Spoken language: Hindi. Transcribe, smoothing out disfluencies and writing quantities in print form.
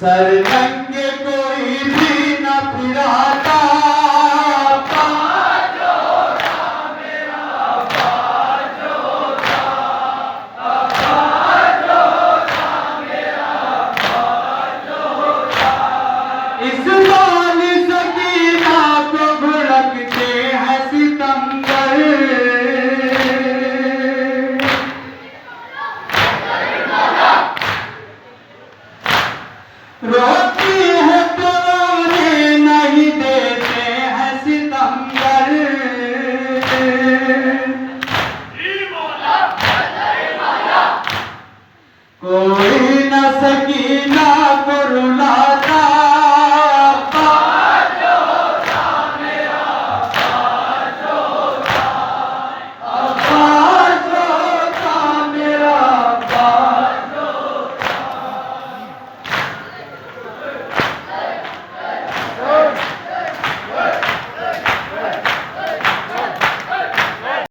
सरनंगे कोई भी न फिराता, इस बाल सकीना को भुड़कते हैं सितंबर, रोती है तो रोने नहीं देते हैं सितंबर। कोई न सकीना को रुला